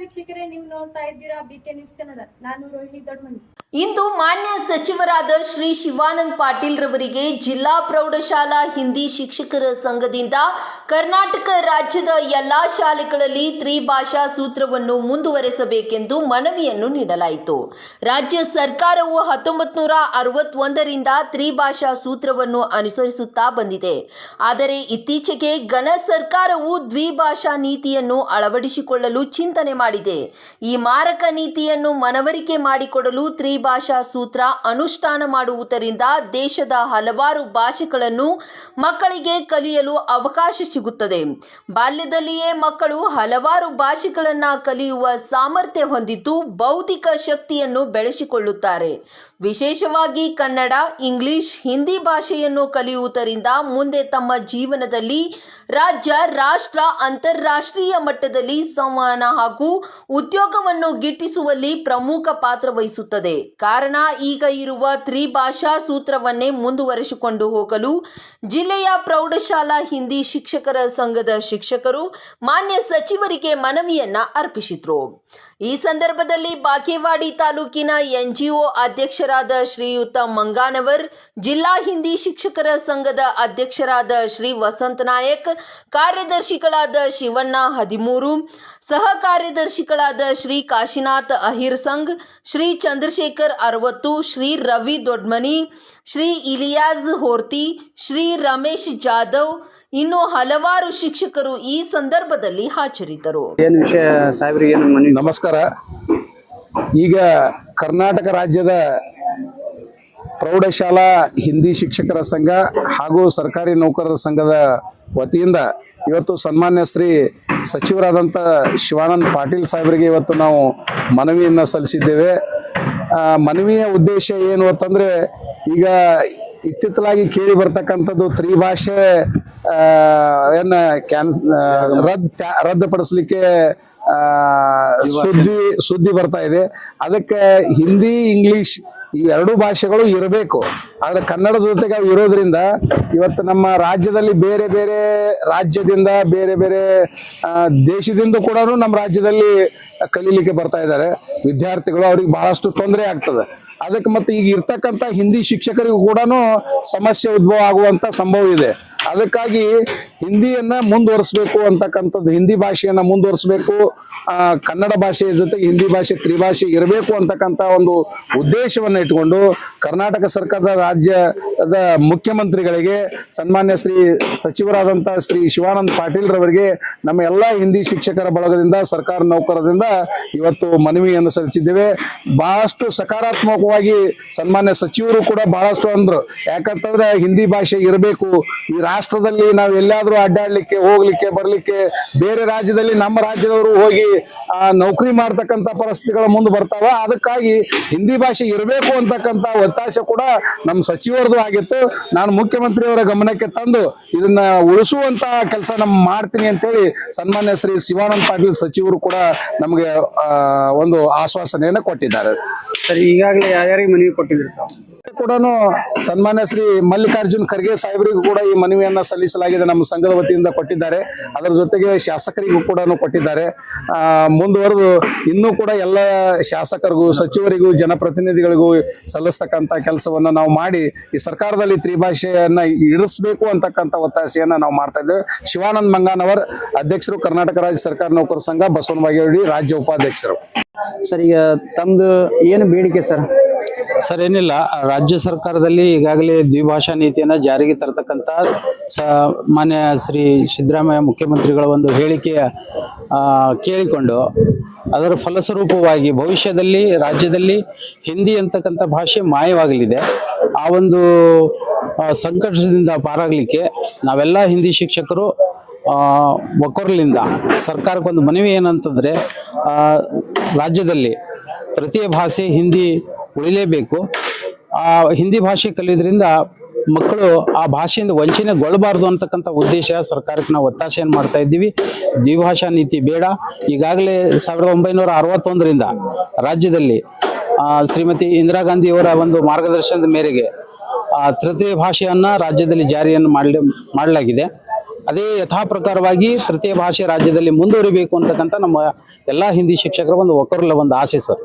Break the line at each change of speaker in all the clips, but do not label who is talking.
ವೀಕ್ಷಕರೇ, ನೀವು ನೋಡ್ತಾ ಇದ್ದೀರಾ ಬಿಕೆ ನ್ಯೂಸ್ ಕನ್ನಡ. ನಾನು ರೋಹಿಣಿ ದೊಡ್ಡಮನಿ.
ಇಂದು ಮಾನ್ಯ ಸಚಿವರಾದ ಶ್ರೀ ಶಿವಾನಂದ ಪಾಟೀಲ್ ರವರಿಗೆ ಜಿಲ್ಲಾ ಪ್ರೌಢಶಾಲಾ ಹಿಂದಿ ಶಿಕ್ಷಕರ ಸಂಘದಿಂದ ಕರ್ನಾಟಕ ರಾಜ್ಯದ ಎಲ್ಲಾ ಶಾಲೆಗಳಲ್ಲಿ ತ್ರಿಭಾಷಾ ಸೂತ್ರವನ್ನು ಮುಂದುವರೆಸಬೇಕೆಂದು ಮನವಿಯನ್ನು ನೀಡಲಾಯಿತು. ರಾಜ್ಯ ಸರ್ಕಾರವು 1961ರಿಂದ ತ್ರಿಭಾಷಾ ಸೂತ್ರವನ್ನು ಅನುಸರಿಸುತ್ತಾ ಬಂದಿದೆ. ಆದರೆ ಇತ್ತೀಚೆಗೆ ಘನ ಸರ್ಕಾರವು ದ್ವಿಭಾಷಾ ನೀತಿಯನ್ನು ಅಳವಡಿಸಿಕೊಳ್ಳಲು ಚಿಂತನೆ ಮಾಡಿದೆ. ಈ ಮಾರಕ ನೀತಿಯನ್ನು ಮನವರಿಕೆ ಮಾಡಿಕೊಡಲು ತ್ರಿಭಾಷಾ ಸೂತ್ರ ಅನುಷ್ಠಾನ ಮಾಡುವುದರಿಂದ ದೇಶದ ಹಲವಾರು ಭಾಷೆಗಳನ್ನು ಮಕ್ಕಳಿಗೆ ಕಲಿಯಲು ಅವಕಾಶ ಸಿಗುತ್ತದೆ. ಬಾಲ್ಯದಲ್ಲಿಯೇ ಮಕ್ಕಳು ಹಲವಾರು ಭಾಷೆಗಳನ್ನು ಕಲಿಯುವ ಸಾಮರ್ಥ್ಯ ಹೊಂದಿದ್ದು ಬೌದ್ಧಿಕ ಶಕ್ತಿಯನ್ನು ಬೆಳೆಸಿಕೊಳ್ಳುತ್ತಾರೆ. ವಿಶೇಷವಾಗಿ ಕನ್ನಡ, ಇಂಗ್ಲಿಷ್, ಹಿಂದಿ ಭಾಷೆಯನ್ನು ಕಲಿಯುವುದರಿಂದ ಮುಂದೆ ತಮ್ಮ ಜೀವನದಲ್ಲಿ ರಾಜ್ಯ, ರಾಷ್ಟ್ರ, ಅಂತಾರಾಷ್ಟ್ರೀಯ ಮಟ್ಟದಲ್ಲಿ ಸಂವಹನ ಹಾಗೂ ಉದ್ಯೋಗವನ್ನು ಗಿಟ್ಟಿಸುವಲ್ಲಿ ಪ್ರಮುಖ ಪಾತ್ರ ವಹಿಸುತ್ತದೆ. ಕಾರಣ ಈಗ ಇರುವ ತ್ರಿಭಾಷಾ ಸೂತ್ರವನ್ನೇ ಮುಂದುವರೆಸಿಕೊಂಡು ಹೋಗಲು ಜಿಲ್ಲೆಯ ಪ್ರೌಢಶಾಲಾ ಹಿಂದಿ ಶಿಕ್ಷಕರ ಸಂಘದ ಶಿಕ್ಷಕರು ಮಾನ್ಯ ಸಚಿವರಿಗೆ ಮನವಿಯನ್ನ ಅರ್ಪಿಸಿದರು. ಈ ಸಂದರ್ಭದಲ್ಲಿ ಬಾಗೇವಾಡಿ ತಾಲೂಕಿನ NGO ಅಧ್ಯಕ್ಷರಾದ ಶ್ರೀಯುತ ಮಂಗಾನವರ್, ಜಿಲ್ಲಾ ಹಿಂದಿ ಶಿಕ್ಷಕರ ಸಂಘದ ಅಧ್ಯಕ್ಷರಾದ ಶ್ರೀ ವಸಂತ ನಾಯಕ್, ಕಾರ್ಯದರ್ಶಿಗಳಾದ ಶಿವಣ್ಣ 13, ಸಹ ಕಾರ್ಯದರ್ಶಿಗಳಾದ ಶ್ರೀ ಕಾಶಿನಾಥ್ ಅಹಿರ್ ಸಂಘ್, ಶ್ರೀ ಚಂದ್ರಶೇಖರ್ 60, ಶ್ರೀ ರವಿ ದೊಡ್ಮನಿ, ಶ್ರೀ ಇಲಿಯಾಸ್ ಹೋರ್ತಿ, ಶ್ರೀ ರಮೇಶ್ ಜಾಧವ್ ಇನ್ನು ಹಲವಾರು ಶಿಕ್ಷಕರು ಈ ಸಂದರ್ಭದಲ್ಲಿ ಹಾಜರಿದ್ದರು.
ನಮಸ್ಕಾರ. ಈಗ ಕರ್ನಾಟಕ ರಾಜ್ಯದ ಪ್ರೌಢಶಾಲಾ ಹಿಂದಿ ಶಿಕ್ಷಕರ ಸಂಘ ಹಾಗೂ ಸರ್ಕಾರಿ ನೌಕರರ ಸಂಘದ ವತಿಯಿಂದ ಇವತ್ತು ಸನ್ಮಾನ್ಯ ಶ್ರೀ ಸಚಿವರಾದಂಥ ಶಿವಾನಂದ ಪಾಟೀಲ್ ಸಾಹೇಬರಿಗೆ ಇವತ್ತು ನಾವು ಮನವಿಯನ್ನು ಸಲ್ಲಿಸಿದ್ದೇವೆ. ಮನವಿಯ ಉದ್ದೇಶ ಏನು ಅಂತಂದರೆ, ಈಗ ಇತ್ತಿತ್ತಲಾಗಿ ಕೇಳಿ ಬರ್ತಕ್ಕಂಥದ್ದು ತ್ರಿಭಾಷೆ ರದ್ದುಪಡಿಸಲಿಕ್ಕೆ ಸುದ್ದಿ ಬರ್ತಾ ಇದೆ. ಅದಕ್ಕೆ ಹಿಂದಿ, ಇಂಗ್ಲಿಷ್ ಈ ಎರಡೂ ಭಾಷೆಗಳು ಇರಬೇಕು. ಆದರೆ ಕನ್ನಡ ಜೊತೆಗೆ ಅವು ಇರೋದ್ರಿಂದ ಇವತ್ತು ನಮ್ಮ ರಾಜ್ಯದಲ್ಲಿ ಬೇರೆ ಬೇರೆ ರಾಜ್ಯದಿಂದ, ಬೇರೆ ಬೇರೆ ದೇಶದಿಂದ ಕೂಡ ನಮ್ಮ ರಾಜ್ಯದಲ್ಲಿ ಕಲೀಲಿಕ್ಕೆ ಬರ್ತಾ ಇದ್ದಾರೆ ವಿದ್ಯಾರ್ಥಿಗಳು. ಅವ್ರಿಗೆ ಬಹಳಷ್ಟು ತೊಂದರೆ ಆಗ್ತದೆ. ಅದಕ್ಕೆ ಮತ್ತೆ ಈಗ ಇರ್ತಕ್ಕಂಥ ಹಿಂದಿ ಶಿಕ್ಷಕರಿಗೂ ಕೂಡ ಸಮಸ್ಯೆ ಉದ್ಭವ ಆಗುವಂಥ ಸಂಭವ ಇದೆ. ಅದಕ್ಕಾಗಿ ಹಿಂದಿಯನ್ನು ಮುಂದುವರಿಸಬೇಕು ಅಂತಕ್ಕಂಥದ್ದು, ಹಿಂದಿ ಭಾಷೆಯನ್ನು ಮುಂದುವರಿಸಬೇಕು, ಕನ್ನಡ ಭಾಷೆಯ ಜೊತೆಗೆ ಹಿಂದಿ ಭಾಷೆ ತ್ರಿಭಾಷೆ ಇರಬೇಕು ಅಂತಕ್ಕಂಥ ಒಂದು ಉದ್ದೇಶವನ್ನು ಇಟ್ಕೊಂಡು ಕರ್ನಾಟಕ ಸರ್ಕಾರದ ರಾಜ್ಯದ ಮುಖ್ಯಮಂತ್ರಿಗಳಿಗೆ, ಸನ್ಮಾನ್ಯ ಶ್ರೀ ಸಚಿವರಾದಂಥ ಶ್ರೀ ಶಿವಾನಂದ ಪಾಟೀಲ್ ರವರಿಗೆ ನಮ್ಮ ಎಲ್ಲ ಹಿಂದಿ ಶಿಕ್ಷಕರ ಬಳಗದಿಂದ, ಸರ್ಕಾರ ನೌಕರರಿಂದ ಇವತ್ತು ಮನವಿಯನ್ನು ಸಲ್ಲಿಸಿದ್ದೇವೆ. ಬಹಳಷ್ಟು ಸಕಾರಾತ್ಮಕವಾಗಿ ಸನ್ಮಾನ್ಯ ಸಚಿವರು ಕೂಡ ಬಹಳಷ್ಟು ಅಂದ್ರು. ಯಾಕಂತಂದ್ರೆ ಹಿಂದಿ ಭಾಷೆ ಇರಬೇಕು. ಈ ರಾಷ್ಟ್ರದಲ್ಲಿ ನಾವು ಎಲ್ಲಾದ್ರೂ ಅಡ್ಡಾಡ್ಲಿಕ್ಕೆ, ಹೋಗ್ಲಿಕ್ಕೆ, ಬರ್ಲಿಕ್ಕೆ, ಬೇರೆ ರಾಜ್ಯದಲ್ಲಿ ನಮ್ಮ ರಾಜ್ಯದವರು ಹೋಗಿ ನೌಕರಿ ಮಾಡ್ತಕ್ಕಂಥ ಪರಿಸ್ಥಿತಿಗಳು ಮುಂದೆ ಬರ್ತಾವ. ಅದಕ್ಕಾಗಿ ಹಿಂದಿ ಭಾಷೆ ಇರಬೇಕು ಅಂತಕ್ಕಂಥ ಒತ್ತಾಸೆ ಕೂಡ ನಮ್ಮ ಸಚಿವರದು ಆಗಿತ್ತು. ನಾನು ಮುಖ್ಯಮಂತ್ರಿಯವರ ಗಮನಕ್ಕೆ ತಂದು ಇದನ್ನ ಉಳಿಸುವಂತ ಕೆಲಸ ಮಾಡ್ತೀನಿ ಅಂತೇಳಿ ಸನ್ಮಾನ್ಯ ಶ್ರೀ ಶಿವಾನಂದ ಪಾಟೀಲ್ ಸಚಿವರು ಕೂಡ ನಮಗೆ ಒಂದು ಆಶ್ವಾಸನೆಯನ್ನು ಕೊಟ್ಟಿದ್ದಾರೆ.
ಸರ್, ಈಗಾಗಲೇ ಯಾರ್ಯಾರಿಗೆ ಮನವಿ ಕೊಟ್ಟಿದ್ರು
ಕೂಡ ಸನ್ಮಾನ್ಯ ಶ್ರೀ ಮಲ್ಲಿಕಾರ್ಜುನ್ ಖರ್ಗೆ ಸಾಹೇಬರಿಗೂ ಕೂಡ ಈ ಮನವಿಯನ್ನ ಸಲ್ಲಿಸಲಾಗಿದೆ. ನಮ್ಮ ಸಂಘದ ವತಿಯಿಂದ ಕೊಟ್ಟಿದ್ದಾರೆ. ಅದರ ಜೊತೆಗೆ ಶಾಸಕರಿಗೂ ಕೂಡ ಕೊಟ್ಟಿದ್ದಾರೆ. ಮುಂದುವರೆದು ಇನ್ನೂ ಕೂಡ ಎಲ್ಲ ಶಾಸಕರಿಗೂ, ಸಚಿವರಿಗೂ, ಜನಪ್ರತಿನಿಧಿಗಳಿಗೂ ಸಲ್ಲಿಸ್ತಕ್ಕಂಥ ಕೆಲಸವನ್ನ ನಾವು ಮಾಡಿ ಈ ಸರ್ಕಾರದಲ್ಲಿ ತ್ರಿಭಾಷೆಯನ್ನ ಇಳಿಸಬೇಕು ಅಂತಕ್ಕಂಥ ಒತ್ತಾಸೆಯನ್ನ ನಾವು ಮಾಡ್ತಾ ಇದ್ದೇವೆ. ಶಿವಾನಂದ ಮಂಗಾನವರ್, ಅಧ್ಯಕ್ಷರು, ಕರ್ನಾಟಕ ರಾಜ್ಯ ಸರ್ಕಾರ ನೌಕರ ಸಂಘ, ಬಸವನ ಬಾಗೇವಾಡಿ ರಾಜ್ಯ ಉಪಾಧ್ಯಕ್ಷರು.
ಸರ್, ಈಗ ತಮ್ದು ಏನು ಬೇಡಿಕೆ ಸರ್?
ಸರ್, ಏನಿಲ್ಲ, ರಾಜ್ಯ ಸರ್ಕಾರದಲ್ಲಿ ಈಗಾಗಲೇ ದ್ವಿಭಾಷಾ ನೀತಿಯನ್ನು ಜಾರಿಗೆ ತರತಕ್ಕಂಥ ಮಾನ್ಯ ಶ್ರೀ ಸಿದ್ದರಾಮಯ್ಯ ಮುಖ್ಯಮಂತ್ರಿಗಳ ಒಂದು ಹೇಳಿಕೆಯ ಕೇಳಿಕೊಂಡು ಅದರ ಫಲಸ್ವರೂಪವಾಗಿ ಭವಿಷ್ಯದಲ್ಲಿ ರಾಜ್ಯದಲ್ಲಿ ಹಿಂದಿ ಅಂತಕ್ಕಂಥ ಭಾಷೆ ಮಾಯವಾಗಲಿದೆ. ಆ ಒಂದು ಸಂಕಟದಿಂದ ಪಾರಾಗಲಿಕ್ಕೆ ನಾವೆಲ್ಲ ಹಿಂದಿ ಶಿಕ್ಷಕರು ಒಕ್ಕೊರಲಿಂದ ಸರ್ಕಾರಕ್ಕೊಂದು ಮನವಿ ಏನಂತಂದರೆ, ರಾಜ್ಯದಲ್ಲಿ ತೃತೀಯ ಭಾಷೆ ಹಿಂದಿ ಉಳಿಲೇಬೇಕು. ಆ ಹಿಂದಿ ಭಾಷೆ ಕಲಿಯೋದ್ರಿಂದ ಮಕ್ಕಳು ಆ ಭಾಷೆಯಿಂದ ವಂಚನೆಗೊಳ್ಳಬಾರ್ದು ಅಂತಕ್ಕಂಥ ಉದ್ದೇಶ ಸರ್ಕಾರಕ್ಕೆ ನಾವು ಒತ್ತಾಸೆಯನ್ನು ಮಾಡ್ತಾ ಇದ್ದೀವಿ. ದ್ವಿಭಾಷಾ ನೀತಿ ಬೇಡ. ಈಗಾಗಲೇ 1961ರಿಂದ ರಾಜ್ಯದಲ್ಲಿ ಶ್ರೀಮತಿ ಇಂದಿರಾ ಗಾಂಧಿಯವರ ಒಂದು ಮಾರ್ಗದರ್ಶನದ ಮೇರೆಗೆ ತೃತೀಯ ಭಾಷೆಯನ್ನು ರಾಜ್ಯದಲ್ಲಿ ಜಾರಿಯನ್ನು ಮಾಡಲಾಗಿದೆ. ಅದೇ ಯಥಾ ಪ್ರಕಾರವಾಗಿ ತೃತೀಯ ಭಾಷೆ ರಾಜ್ಯದಲ್ಲಿ ಮುಂದುವರಿಬೇಕು ಅಂತಕ್ಕಂಥ ನಮ್ಮ ಎಲ್ಲ ಹಿಂದಿ ಶಿಕ್ಷಕರ ಒಂದು ಒಕ್ಕರಲ ಒಂದು ಆಸೆ ಸರ್.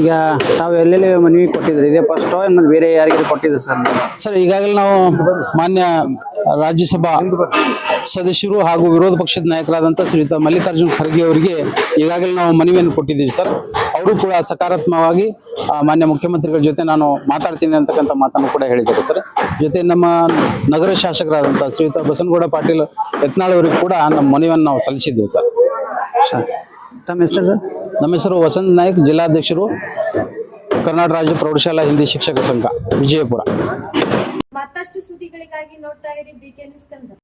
ಈಗ ತಾವು ಎಲ್ಲೆಲ್ಲಿ ಮನವಿ ಕೊಟ್ಟಿದ್ರಿ? ಇದೇ ಫಸ್ಟ್ ಮತ್ತು ಬೇರೆ ಯಾರಿಗಾರು ಕೊಟ್ಟಿದ್ರು ಸರ್?
ಸರ್, ಈಗಾಗಲೇ ನಾವು ಮಾನ್ಯ ರಾಜ್ಯಸಭಾ ಸದಸ್ಯರು ಹಾಗೂ ವಿರೋಧ ಪಕ್ಷದ ನಾಯಕರಾದಂಥ ಶ್ರೀಯುತ ಮಲ್ಲಿಕಾರ್ಜುನ್ ಖರ್ಗೆ ಅವರಿಗೆ ಈಗಾಗಲೇ ನಾವು ಮನವಿಯನ್ನು ಕೊಟ್ಟಿದ್ದೀವಿ ಸರ್. ಅವರು ಕೂಡ ಸಕಾರಾತ್ಮಕವಾಗಿ ಮಾನ್ಯ ಮುಖ್ಯಮಂತ್ರಿಗಳ ಜೊತೆ ನಾನು ಮಾತಾಡ್ತೀನಿ ಅಂತಕ್ಕಂಥ ಮಾತನ್ನು ಕೂಡ ಹೇಳಿದ್ದಾರೆ ಸರ್. ಜೊತೆ ನಮ್ಮ ನಗರ ಶಾಸಕರಾದಂಥ ಶ್ರೀಯುತ ಬಸನಗೌಡ ಪಾಟೀಲ್ ಯತ್ನಾಳ್ ಅವರಿಗೆ ಕೂಡ ನಮ್ಮ ಮನವಿಯನ್ನು ನಾವು ಸಲ್ಲಿಸಿದ್ದೀವಿ ಸರ್.
ತಮ್ಮ ಹೆಸರು ಸರ್?
ನಮ್ಮ ಹೆಸರು ವಸಂತ್ ನಾಯ್ಕ್, ಜಿಲ್ಲಾಧ್ಯಕ್ಷರು, ಕರ್ನಾಟಕ ರಾಜ್ಯ ಪ್ರೌಢಶಾಲಾ ಹಿಂದಿ ಶಿಕ್ಷಕ ಸಂಘ, ವಿಜಯಪುರ.
ಮತ್ತಷ್ಟು ಸುದ್ದಿಗಳಿಗಾಗಿ ನೋಡ್ತಾ ಇರಿ BK ನ್ಯೂಸ್ ಕನ್ನಡ.